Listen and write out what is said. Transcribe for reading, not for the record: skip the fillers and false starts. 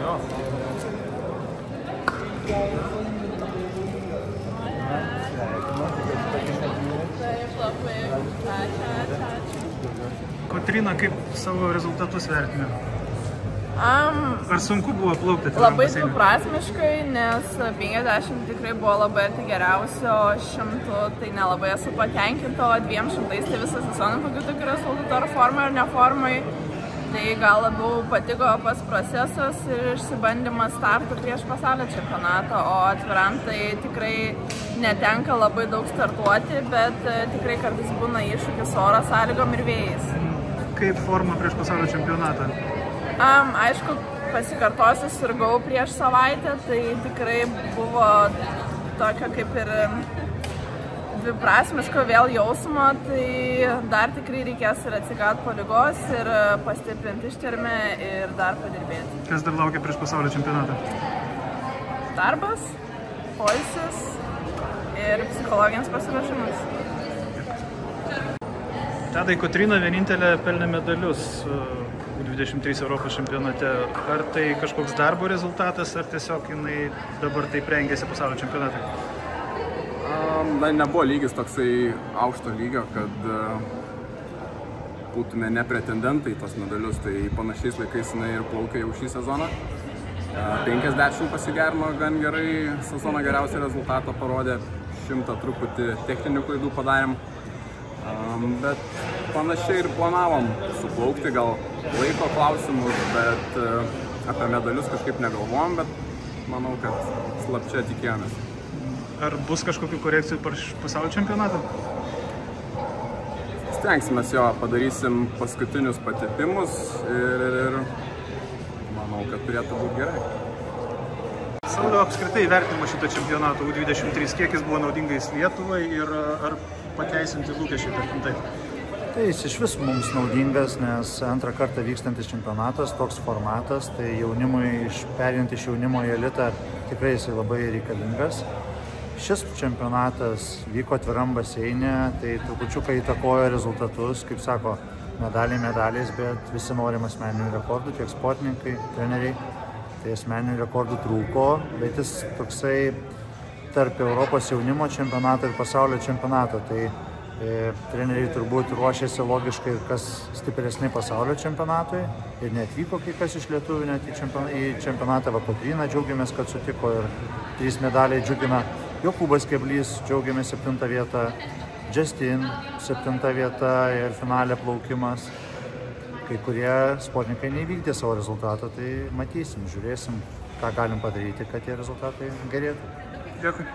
jo. Taip, labai. Ačiū. Kotryna, kaip savo rezultatus vertina? Ar sunku buvo plaukti? Labai dviprasmiškai, nes 50 tikrai buvo labai arti geriausio, 100 tai nelabai esu patenkinta, o 200 tai visą sezoną kokiu tokiu rezultatu ar formai ar neformai. Tai gal labiau patiko pats procesas ir išsibandymas startų prieš pasaulio čempionatą, o atviram tai tikrai netenka labai daug startuoti, bet tikrai kartais būna iššūkis oro sąlygom ir vėjais. Kaip forma prieš pasaulio čempionatą? Aišku, pasikartosiu, sirgau prieš savaitę, tai tikrai buvo tokio kaip ir dviprasmiško vėl jausmo, tai dar tikrai reikės ir atsigauti po ligos ir pastiprinti ištvermę ir dar padirbėti. Kas dar laukia prieš pasaulio čempionatą? Darbas, poilsis ir psichologinis pasiruošimas. Tadai, Kotryna vienintelė pelnė medalius U23 Europos čempionate. Ar tai kažkoks darbo rezultatas, ar tiesiog jinai dabar taip rengėsi pasaulio čempionatui? Nebuvo lygis toksai aukšto lygio, kad būtume nepretendentai į tos medalius, tai panašiais laikais jinai ir plaukė jau šį sezoną. 50 pasigerino gan gerai, sezono geriausią rezultatą parodė, 100 truputį techninių klaidų padarėm. Bet panašiai ir planavom suplaukti, gal laiko klausimus, bet apie medalius kažkaip negalvojom, bet manau, kad slapčia tikėjomės. Ar bus kažkokių korekcijų per pasaulio čempionatą? Stengsimės jo, padarysim paskutinius patepimus ir manau, kad turėtų būti gerai. Sauliau, apskritai vertinimo šito čempionato U23, kiek jis buvo naudingais Lietuvai ir ar pateisinti lūkesčiai, tarkim taip? Tai jis iš vis mums naudingas, nes antrą kartą vykstantis čempionatas, toks formatas, tai jaunimui, perėjant iš jaunimo į elitą, tikrai jisai labai reikalingas. Šis čempionatas vyko atviram baseine, tai trupučiuką įtakojo rezultatus, kaip sako, medaliais, bet visi norim asmeninių rekordų, tiek sportininkai, treneriai, tai asmeninių rekordų trūko, bet jis toksai tarp Europos jaunimo čempionato ir pasaulio čempionato, tai treneriai turbūt ruošėsi logiškai ir kas stipresni pasaulio čempionatui ir neatvyko kai kas iš lietuvių net į čempionatą. Kotryna džiaugiamės, kad sutiko ir 3 medaliai džiugina. Jokūbas Keblys džiaugiamės 7 vietą, Justin 7 vieta ir finale plaukimas. Kai kurie sportininkai neįvykdė savo rezultato, tai matysim, žiūrėsim, ką galim padaryti, kad tie rezultatai gerėtų. Dėkui.